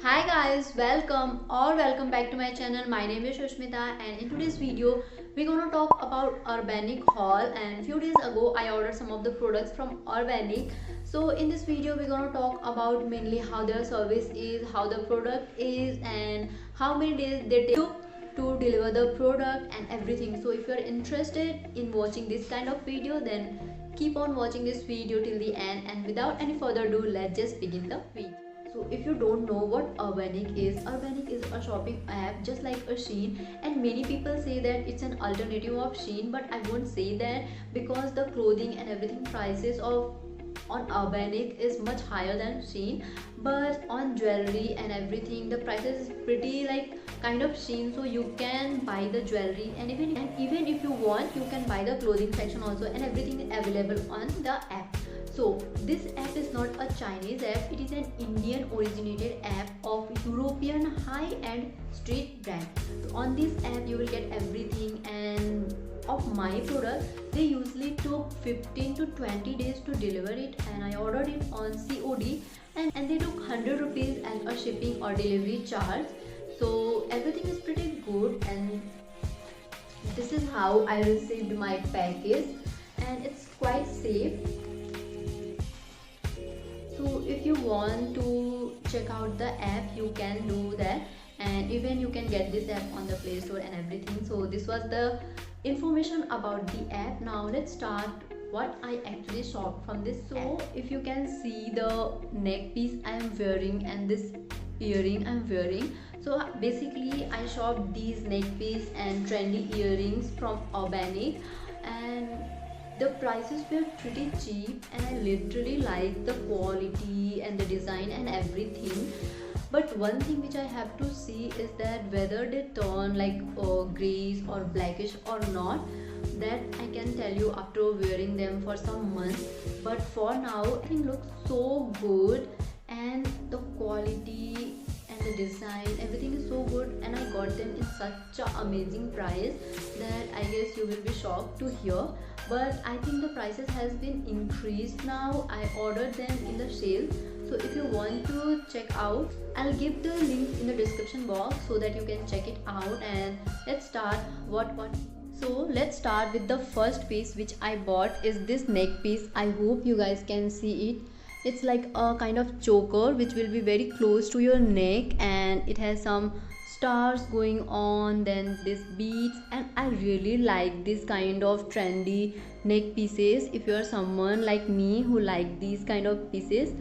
Hi guys, welcome back to my channel. My name is Shushmita and in today's video we're gonna talk about Urbanic haul. And few days ago I ordered some of the products from Urbanic. So in this video we're gonna talk about mainly how their service is, how the product is, and how many days they took to deliver the product and everything. So if you're interested in watching this kind of video, then keep on watching this video till the end, and without any further ado, let's just begin the video. So if you don't know what Urbanic is a shopping app just like a Shein, and many people say that it's an alternative of Shein, but I won't say that because the clothing and everything prices of on Urbanic is much higher than Shein, but on jewelry and everything the prices is pretty like kind of Shein, so you can buy the jewelry, and even if you want you can buy the clothing section also, and everything is available on the app. So this app is not a Chinese app, it is an Indian originated app of European high-end street brand. So on this app you will get everything, and of my product they usually took 15 to 20 days to deliver it, and I ordered it on COD, and they took 100 rupees as a shipping or delivery charge. So everything is pretty good, and this is how I received my package, and it's quite safe. So if you want to check out the app you can do that, and even you can get this app on the Play Store and everything. So this was the information about the app. Now let's start what I actually shopped from this. So if you can see the neck piece I am wearing and this earring I'm wearing, so basically I shopped these neck piece and trendy earrings from Urbanic, and the prices were pretty cheap, and I literally like the quality and the design and everything. But one thing which I have to see is that whether they turn like grayish or blackish or not, that I can tell you after wearing them for some months. But for now everything looks so good, and the quality and the design everything is so good, and I got them in such an amazing price that I guess you will be shocked to hear. But I think the prices has been increased now. I ordered them in the sale, so if you want to check out I'll give the link in the description box so that you can check it out. And let's start so let's start with the first piece which I bought is this neck piece. I hope you guys can see it. It's like a kind of choker which will be very close to your neck, and it has some stars going on, then this beads, and I really like this kind of trendy neck pieces. If you are someone like me who like these kind of pieces,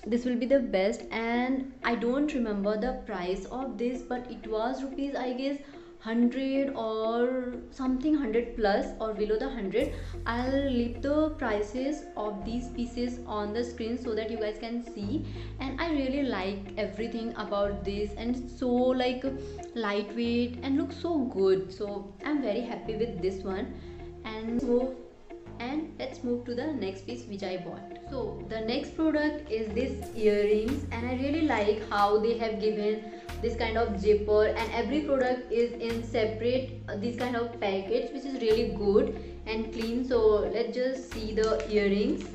this will be the best. And I don't remember the price of this, but it was rupees I guess 100 or something, 100 plus or below the 100. I'll leave the prices of these pieces on the screen so that you guys can see. And I really like everything about this, and it's so like lightweight and looks so good, so I'm very happy with this one. And let's move to the next piece which I bought. So the next product is this earrings, and I really like how they have given this kind of zipper, and every product is in separate this kind of package which is really good and clean. So let's just see the earrings.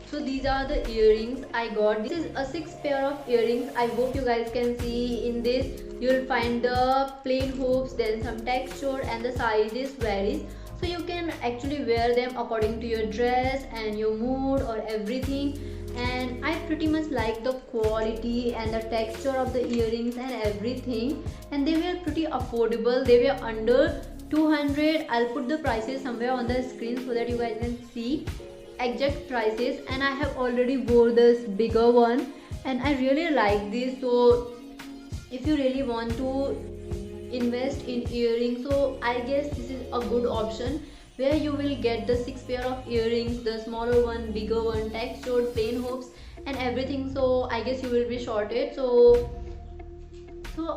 So these are the earrings I got. This is a 6 pair of earrings. I hope you guys can see. In this you'll find the plain hoops, then some texture, and the sizes varies, so you can actually wear them according to your dress and your mood or everything. And I pretty much like the quality and the texture of the earrings and everything, and they were pretty affordable. They were under 200. I'll put the prices somewhere on the screen so that you guys can see exact prices. And I have already wore this bigger one, and I really like this. So if you really want to invest in earrings, so I guess this is a good option, where you will get the 6 pair of earrings, the smaller one, bigger one, textured, plain hoops and everything. So I guess you will be sorted. So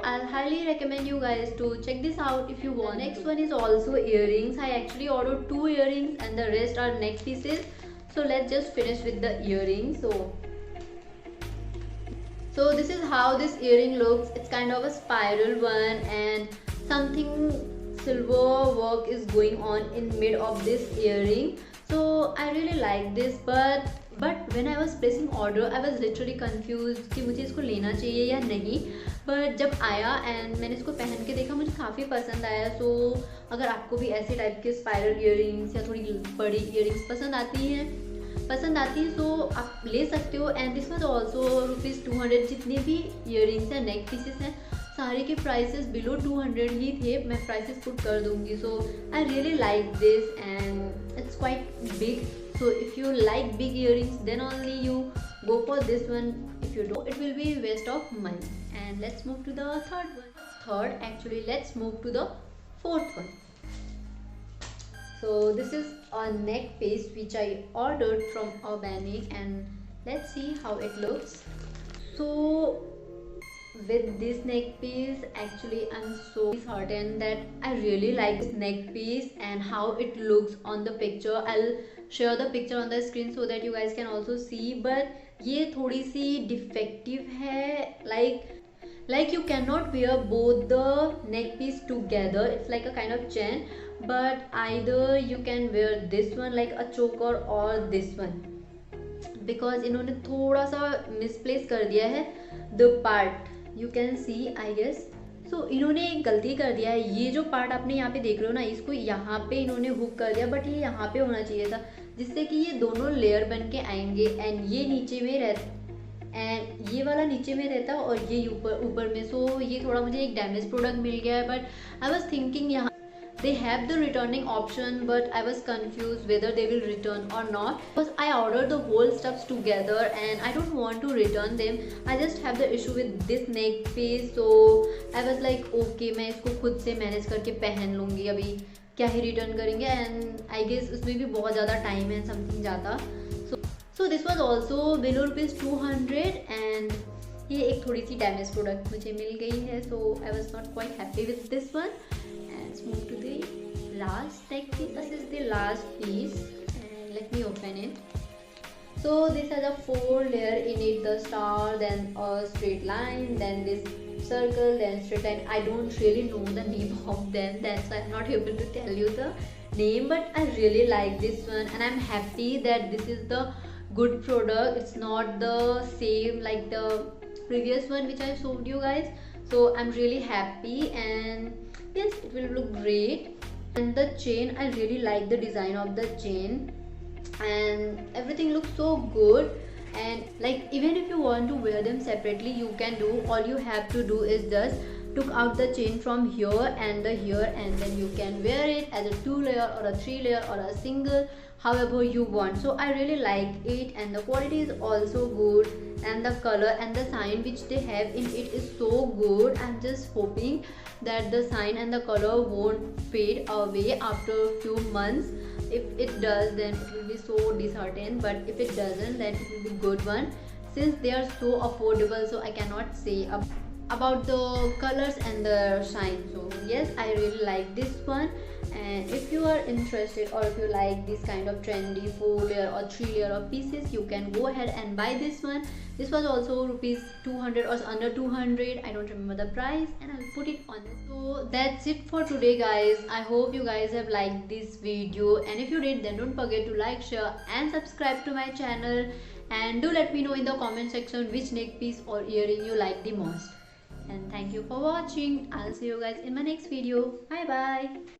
I'll highly recommend you guys to check this out if you want. The next one is also earrings. I actually ordered 2 earrings and the rest are neck pieces. So let's just finish with the earrings. So this is how this earring looks. It's kind of a spiral one, and something silver work is going on in mid of this earring. So I really like this, but when I was placing order I was literally confused कि मुझे इसको लेना चाहिए या नहीं. But जब आया and मैंने इसको पहन के देखा मुझे काफ़ी पसंद आया. सो अगर आपको भी ऐसे टाइप के स्पाइरल इयररिंग्स या थोड़ी बड़ी इयररिंग्स पसंद आती है सो आप ले सकते हो. And this was also ₹200. जितने भी इयररिंग्स हैं नेक पीसेस हैं सारे के प्राइसेस बिलो 200 ही थे. मैं प्राइसेस पुट कर दूंगी. So I really like this and it's quite big. So if you like big earrings then only you go for this one. If you don't, it will be waste of money. And let's move to the let's move to the fourth one. So this is a neck piece which I ordered from Urbanic, and let's see how it looks. So with this neck piece actually I'm so certain that I really like this neck piece and how it looks on the picture. I'll share the picture on the screen so that you guys can also see. But ये थोड़ी सी defective है. like you cannot wear both the neck piece together. It's like a kind of chain, but either you can wear this one like a choker or this one, because इन्होंने थोड़ा सा misplace कर दिया है the part. You can see I guess. So इन्होंने एक गलती कर दिया है. ये जो पार्ट आपने यहाँ पे देख रहे हो ना, इसको यहाँ पे इन्होंने हुक कर दिया, बट ये यहाँ पे होना चाहिए था जिससे कि ये दोनों लेयर बन के आएंगे. एंड ये नीचे में एंड ये वाला नीचे में रहता और ये ऊपर में. सो ये थोड़ा मुझे एक डैमेज प्रोडक्ट मिल गया है. बट आई वॉज थिंकिंग यहाँ they have the returning option, but I was confused whether they will return or not, because I ordered the whole stuffs together and I don't want to return them. I just have the issue with this neck piece. So I was like okay, मैं इसको खुद से manage करके पहन लूँगी. अभी क्या ही return करेंगे. एंड आई गेस उसमें भी बहुत ज़्यादा टाइम है समथिंग ज़्यादा. So this was also below ₹200. And ये एक थोड़ी सी डैमेज प्रोडक्ट मुझे मिल गई है. So I was not quite happy with this one. Let's move to the last neck piece. This is the last piece and let me open it. So this has a 4 layer in it. The star, then a straight line, then this circle, then straight line. I don't really know the name of them, that's why I'm not able to tell you the name, but I really like this one and I'm happy that this is the good product. It's not the same like the previous one which I showed you guys. So I'm really happy and yes, it will look great. And the chain, I really like the design of the chain and everything looks so good. And like even if you want to wear them separately you can do. All you have to do is just took out the chain from here and the here, and then you can wear it as a 2 layer or a 3 layer or a single, however you want. So I really like it and the quality is also good and the color and the sign which they have in it is so good. I'm just hoping that the sign and the color won't fade away after a few months. If it does then it will be so disheartened, but if it doesn't then it will be good one, since they are so affordable. So I cannot say about the colors and the shine. So yes, I really like this one. And if you are interested or if you like this kind of trendy 4 layer or 3 layer of pieces, you can go ahead and buy this one. This was also ₹200 or under 200, I don't remember the price, and I'll put it on this. So that's it for today guys. I hope you guys have liked this video, and if you did then don't forget to like, share and subscribe to my channel. And do let me know in the comment section which neck piece or earring you like the most. And thank you for watching. I'll see you guys in my next video. Bye bye.